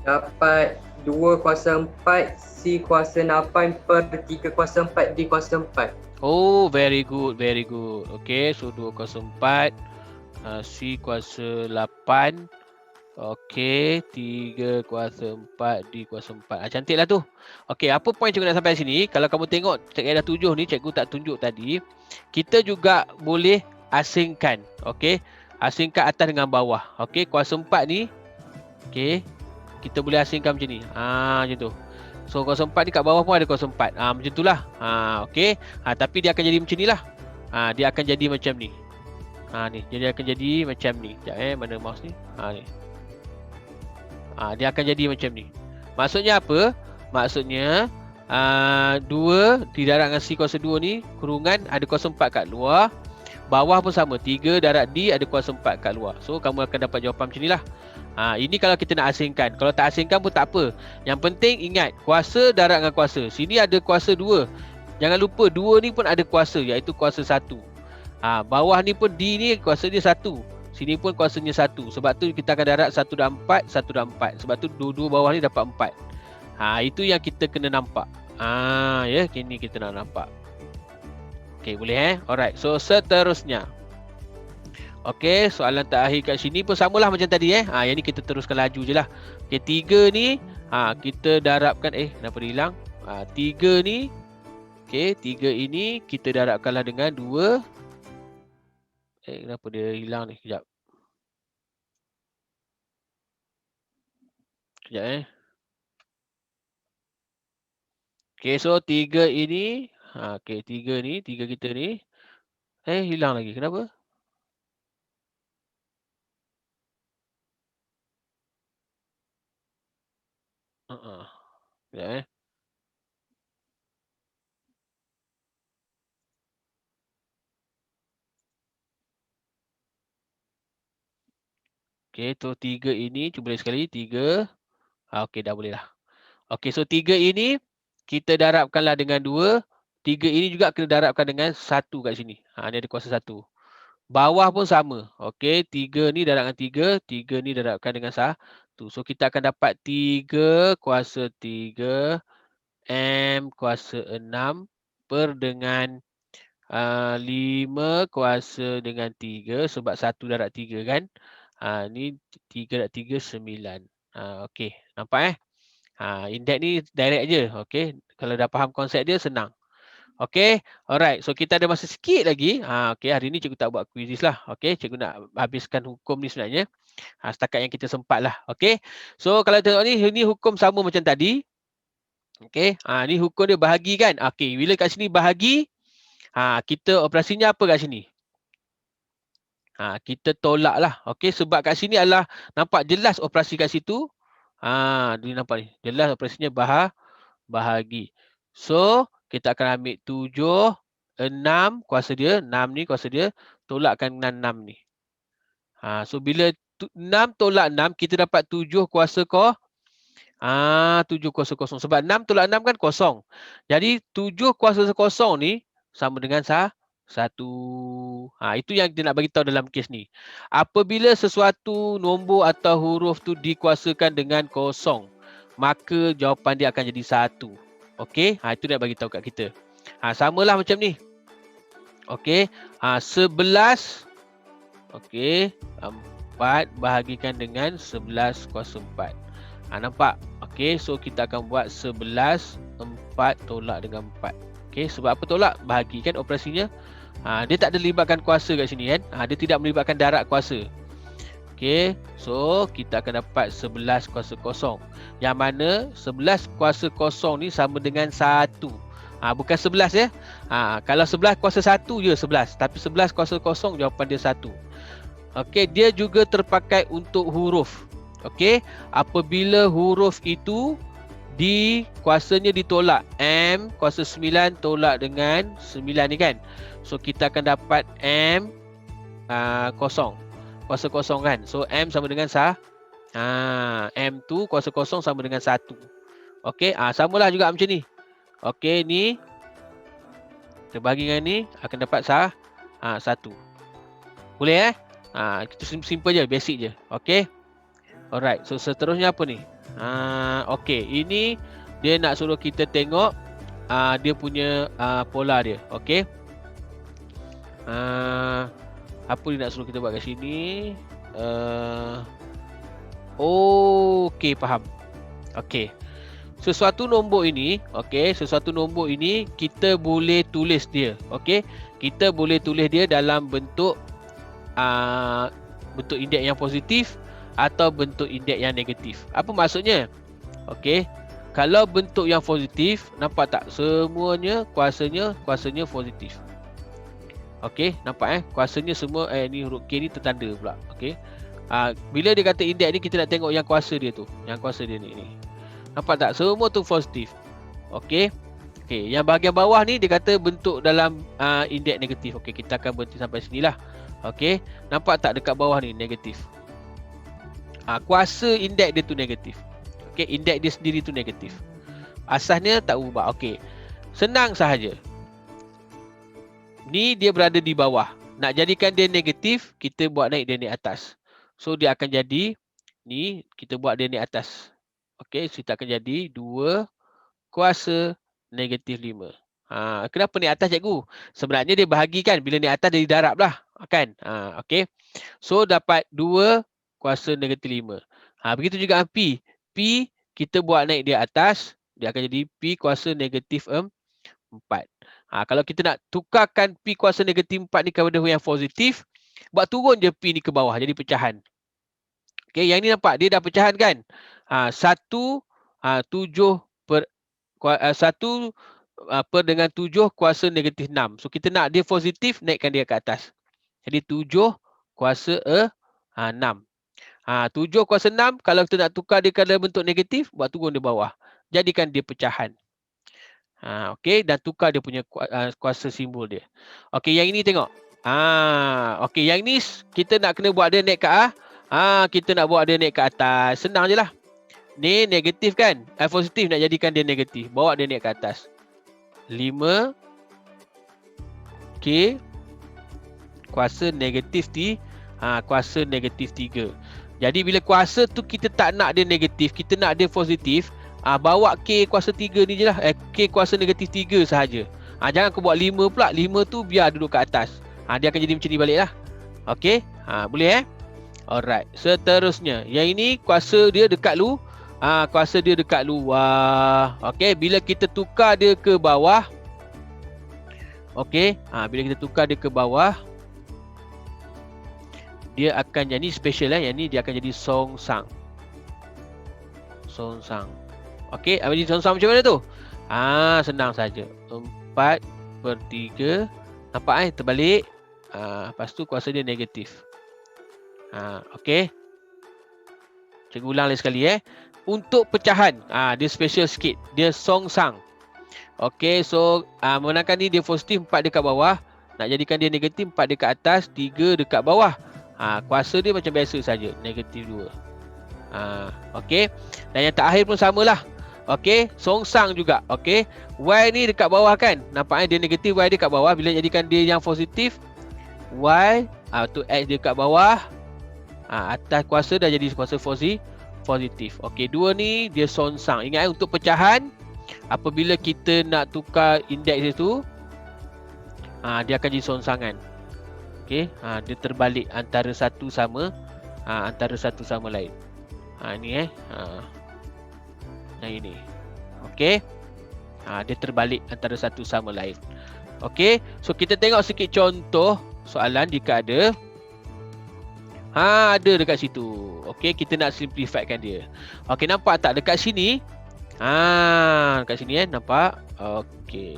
Dapat 2 kuasa 4 C kuasa 8 per 3 kuasa 4 D kuasa 4. Oh, very good, very good. Okey, so 2 kuasa 4, C kuasa 8. Okey, 3 kuasa 4, D kuasa 4. Cantiklah tu. Okey, apa poin cikgu nak sampai sini? Kalau kamu tengok kaedah 7 ni, cikgu tak tunjuk tadi. Kita juga boleh asingkan. Okey, asingkan atas dengan bawah. Okey, kuasa 4 ni. Okey, kita boleh asingkan macam ni. Macam tu. So kuasa 4 ni kat bawah pun ada kuasa 4. Macam itulah. Okey. Tapi dia akan jadi macam ni lah. Dia akan jadi macam ni. Ni. Jadi akan jadi macam ni. Sekejap mana mouse ni? Ni. Dia akan jadi macam ni. Maksudnya apa? Maksudnya 2 didarab dengan C kuasa 2 ni kurungan ada kuasa 4 kat luar. Bawah pun sama. 3 darab D ada kuasa 4 kat luar. So kamu akan dapat jawapan macam ni lah. Ini kalau kita nak asingkan. Kalau tak asingkan pun tak apa. Yang penting ingat kuasa darab dengan kuasa. Sini ada kuasa 2. Jangan lupa 2 ni pun ada kuasa iaitu kuasa 1. Bawah ni pun D ni kuasa dia 1. Sini pun kuasanya 1. Sebab tu kita akan darab 1 dan 4, 1 dan 4. Sebab tu dua-dua bawah ni dapat 4. Itu yang kita kena nampak. Ya, kini kita nak nampak. Okey, boleh Alright. So seterusnya. Okey, soalan terakhir kat sini pun samalah macam tadi yang ni kita teruskan laju je lah. Okey, 3 ni kita darabkan kenapa dia hilang? 3 ni okey, 3 ini kita darabkanlah dengan 2. Kenapa dia hilang ni? Kejap. Kejap Okey, so 3 ini okey, 3 ni, 3 kita ni hilang lagi. Kenapa? Sekejap Okey, so 3 ini cuba lagi sekali. 3. Okey, dah boleh dah. Okey, so 3 ini kita darabkanlah dengan 2. 3 ini juga kena darabkan dengan 1 kat sini. Ni ada kuasa 1. Bawah pun sama. Okey, 3 ni darab dengan 3. 3 ni darabkan dengan 1. So kita akan dapat 3 kuasa 3 M kuasa 6 per dengan 5 kuasa dengan 3 sebab 1 darab 3 kan. Ni 3 darab 3, 9. Okey, nampak indeks ni direct je. Okey, kalau dah faham konsep dia senang. Okey, alright. So kita ada masa sikit lagi. Okey, hari ni cikgu tak buat quiz lah. Okey, cikgu nak habiskan hukum ni sebenarnya. Setakat yang kita sempat lah. Okey. So kalau tengok ni hukum sama macam tadi. Okey, ni hukum dia bahagi kan. Okey, bila kat sini bahagi, kita operasinya apa kat sini? Kita tolak lah. Okey, sebab kat sini adalah nampak jelas operasi kat situ. Dia nampak ni. Jelas operasinya bahagi. So, kita akan ambil 7, 6 kuasa dia. 6 ni kuasa dia. Tolakkan dengan 6 ni. So, bila 6 tolak 6, kita dapat 7 kuasa 7 kuasa kosong. Sebab 6 tolak 6 kan kosong. Jadi 7 kuasa kosong ni sama dengan 1. Itu yang kita nak bagi tahu dalam kes ni. Apabila sesuatu nombor atau huruf tu dikuasakan dengan kosong, maka jawapan dia akan jadi 1. Okey, itu dia bagi tahu kat kita. Samalah macam ni. Okey, 11. Okey, 4 bahagikan dengan 11 kuasa 4. Nampak? Okey, so kita akan buat 11, 4 tolak dengan 4. Okey, sebab apa tolak? Bahagikan operasinya. Dia tak ada libatkan kuasa kat sini kan. Dia tidak melibatkan darat kuasa. Okey, so kita akan dapat 11 kuasa kosong. Yang mana 11 kuasa kosong ni sama dengan 1. Bukan 11 ya. Kalau 11 kuasa 1 je 11. Tapi 11 kuasa kosong jawapan dia 1. Okey, dia juga terpakai untuk huruf. Okey, apabila huruf itu kuasanya ditolak. M kuasa 9 tolak dengan 9 ni kan. So kita akan dapat M kosong. Kuasa kosong kan. So M sama dengan M tu kuasa kosong sama dengan 1. Okey, samalah juga macam ni. Okey, ni kita bahagi dengan ni akan dapat 1. Boleh kita simple je, basic je. Okey. Alright, so seterusnya apa ni? Okey, ini dia nak suruh kita tengok dia punya pola dia. Okey. Apa dia nak suruh kita buat kat sini? Okey, faham. Okey. Sesuatu nombor ini kita boleh tulis dia. Okey. Kita boleh tulis dia dalam bentuk indeks yang positif atau bentuk indeks yang negatif. Apa maksudnya? Okey. Kalau bentuk yang positif, nampak tak? Semuanya kuasanya positif. Okey, nampak kuasanya semua ni huruf K ni tertanda pula. Okey. Bila dia kata indeks ni, kita nak tengok yang kuasa dia tu. Yang kuasa dia ni. Nampak tak? Semua tu positif. Okey. Okey, yang bahagian bawah ni dia kata bentuk dalam indeks negatif. Okey, kita akan berhenti sampai sinilah. Okey, nampak tak dekat bawah ni negatif. Kuasa indeks dia tu negatif. Okey, indeks dia sendiri tu negatif. Asasnya tak ubah. Okey. Senang sahaja. Ni dia berada di bawah. Nak jadikan dia negatif, kita buat naik dia naik atas. So dia akan jadi ni, kita buat dia naik atas. Okey, so kita akan jadi 2 kuasa negatif 5. Kenapa naik atas cikgu? Sebenarnya dia bahagikan, bila naik atas dia darab lah. Kan? Okey. So dapat 2 kuasa negatif 5. Begitu juga P. P kita buat naik dia atas, dia akan jadi P kuasa negatif 4. Kalau kita nak tukarkan P kuasa negatif 4 ni kepada yang positif, buat turun je P ni ke bawah, jadi pecahan. Okey, yang ni nampak dia dah pecahan kan? 1 per dengan 7 kuasa negatif 6. So kita nak dia positif, naikkan dia ke atas. Jadi 7 kuasa 6. 7 kuasa 6, kalau kita nak tukar dia ke dalam bentuk negatif, buat turun di bawah. Jadikan dia pecahan. Okey, dan tukar dia punya kuasa simbol dia. Okey, yang ini tengok. Okey, yang ni kita nak kena buat dia naik ke kita nak buat dia naik ke atas. Senang je lah. Ni negatif kan? Positif, nak jadikan dia negatif. Bawa dia naik ke atas. 5 K kuasa negatif kuasa negatif 3. Jadi bila kuasa tu kita tak nak dia negatif, kita nak dia positif, bawa K kuasa 3 ni je lah. K kuasa negatif 3 sahaja. Jangan kau buat 5 pula. 5 tu biar duduk kat atas. Dia akan jadi macam ni balik lah. Okey. Boleh Alright. Seterusnya. Yang ini kuasa dia dekat kuasa dia dekat luar. Okey. Bila kita tukar dia ke bawah. Okey. Bila kita tukar dia ke bawah, dia akan jadi special Yang ni dia akan jadi songsang. Songsang. Okey, apa jadi songsang macam mana tu? Senang saja. 4/3. Nampak terbalik. Lepas tu kuasa dia negatif. Okey. Cikgu ulang lagi sekali Untuk pecahan, dia special sikit. Dia songsang. Okey, so menangkan ni dia positif, 4 dekat bawah. Nak jadikan dia negatif, 4 dekat atas, 3 dekat bawah. Kuasa dia macam biasa saja, negatif 2. Okey. Dan yang terakhir pun samalah. Okey, songsang juga. Okey. Y ni dekat bawah kan? Nampaknya dia negatif, Y dia dekat bawah. Bila jadikan dia yang positif, Y tu X dia dekat bawah. Atas kuasa dah jadi kuasa positif. Okey, dua ni dia songsang. Ingat untuk pecahan, apabila kita nak tukar indeks itu, dia akan jadi songsangan. Okey, dia terbalik antara satu sama lain. Ni yang ini. Okey. Dia terbalik antara satu sama lain. Okey, so kita tengok sikit contoh soalan jika ada. Ada dekat situ. Okey, kita nak simplifykan dia. Okey, nampak tak dekat sini? Dekat sini nampak? Okey.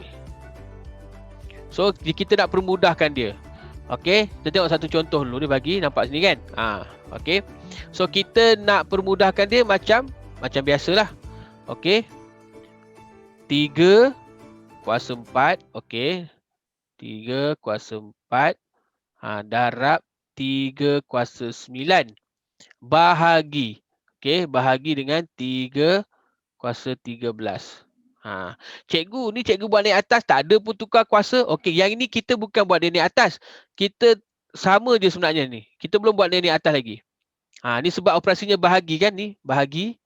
So kita nak permudahkan dia. Okey, kita tengok satu contoh dulu dia bagi, nampak sini kan? Okey. So kita nak permudahkan dia macam biasalah. Okey. 3 kuasa 4, okey. 3 kuasa 4 darab 3 kuasa 9 bahagi. Okey, bahagi dengan 3 kuasa 13. Cikgu, ni cikgu buat naik atas, tak ada pun tukar kuasa. Okey, yang ini kita bukan buat dia naik atas. Kita sama je sebenarnya ni. Kita belum buat dia naik atas lagi. Ni sebab operasinya bahagi kan ni, bahagi.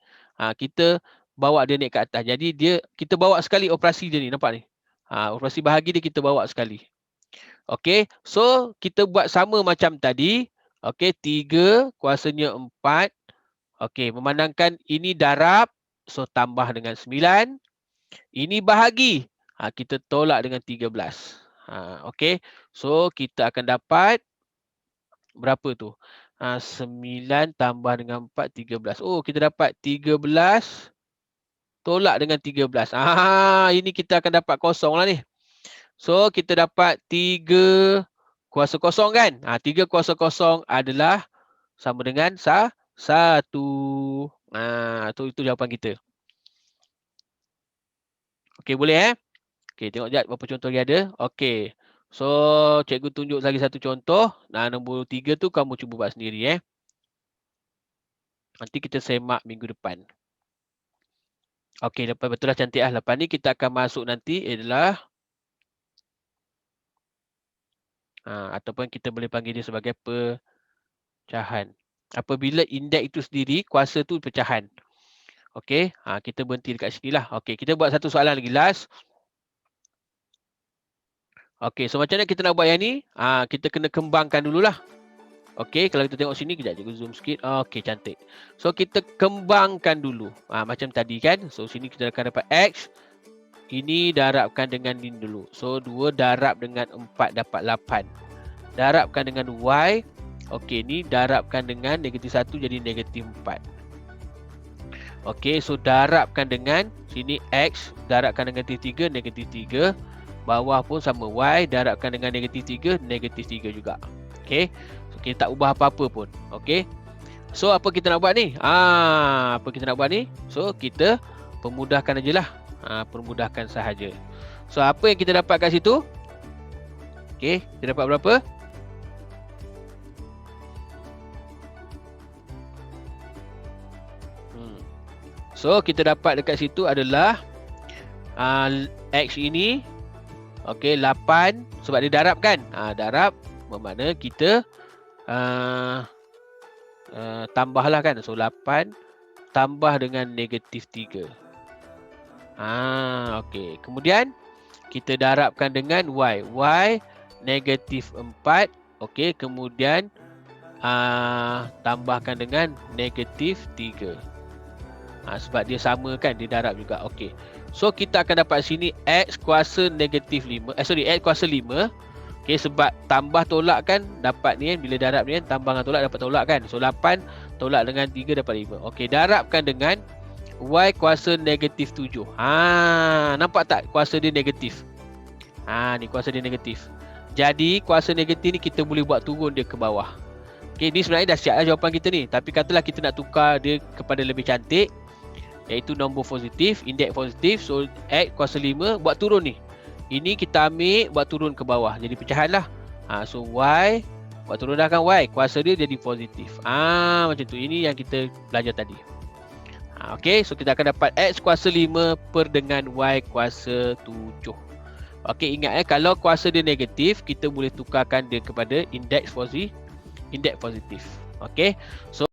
Kita bawa dia naik ke atas. Jadi kita bawa sekali operasi dia ni, nampak ni. Operasi bahagi dia kita bawa sekali. Okey, so kita buat sama macam tadi. Okey, 3 kuasanya 4. Okey, memandangkan ini darab, so tambah dengan 9. Ini bahagi, kita tolak dengan 13. Okey, so kita akan dapat berapa tu? 9 tambah dengan 4, 13. Oh, kita dapat 13 tolak dengan 13. Ini kita akan dapat kosong lah ni. So, kita dapat 3 kuasa kosong kan? 3 kuasa kosong adalah sama dengan 1. Itu jawapan kita. Okey, boleh Okey, tengok sekejap berapa contoh dia ada. Okey. So, cikgu tunjuk lagi satu contoh. Nombor 3 tu kamu cuba buat sendiri Nanti kita semak minggu depan. Okey, lepas betul lah cantik Lepas ni kita akan masuk nanti adalah ataupun kita boleh panggil dia sebagai pecahan. Apabila indeks itu sendiri, kuasa tu pecahan. Okey, kita berhenti dekat sini lah. Okey, kita buat satu soalan lagi last. Okey, so macam mana kita nak buat yang ni? Kita kena kembangkan dululah. Okey, kalau kita tengok sini, kejap cikgu zoom sikit. Okey, cantik. So kita kembangkan dulu. Macam tadi kan. So sini kita akan dapat X. Ini darabkan dengan ini dulu. So 2 darab dengan 4 dapat 8. Darabkan dengan Y. Okey, ni darabkan dengan negatif 1 jadi negatif 4. Okey, so darabkan dengan sini X. Darabkan dengan negatif 3. Bawah pun sama Y. Darabkan dengan negatif 3 juga. Okey, so kita tak ubah apa-apa pun. Okey, so apa kita nak buat ni? So kita permudahkan aja lah. Permudahkan sahaja. So apa yang kita dapat kat situ? Okey, kita dapat berapa? So kita dapat dekat situ adalah X ini. Okey, 8 sebab dia darab kan? Darab bermakna kita tambahlah kan. So 8 tambah dengan negatif 3. Okey. Kemudian kita darabkan dengan Y. Y negatif 4. Okey. Kemudian tambahkan dengan negatif 3. Sebab dia sama kan, dia darab juga. Okey. So kita akan dapat sini X kuasa negatif 5. X kuasa 5. Okey, sebab tambah tolak kan dapat ni kan, bila darab ni kan, tambah dengan tolak dapat tolak kan. So 8 tolak dengan 3 dapat 5. Okey, darabkan dengan Y kuasa negatif 7. Nampak tak kuasa dia negatif? Ni kuasa dia negatif. Jadi kuasa negatif ni kita boleh buat turun dia ke bawah. Okey, ni sebenarnya dah siap lah jawapan kita ni. Tapi katalah kita nak tukar dia kepada lebih cantik, iaitu nombor positif, indeks positif. So X kuasa 5 buat turun ni. Ini kita ambil buat turun ke bawah. Jadi pecahan lah. So Y Waktu rendahkan Y, kuasa dia jadi positif. Macam tu. Ini yang kita belajar tadi. Okey, so kita akan dapat X kuasa 5 per dengan Y kuasa 7. Okey, ingat kalau kuasa dia negatif, kita boleh tukarkan dia kepada indeks positif. Okey. So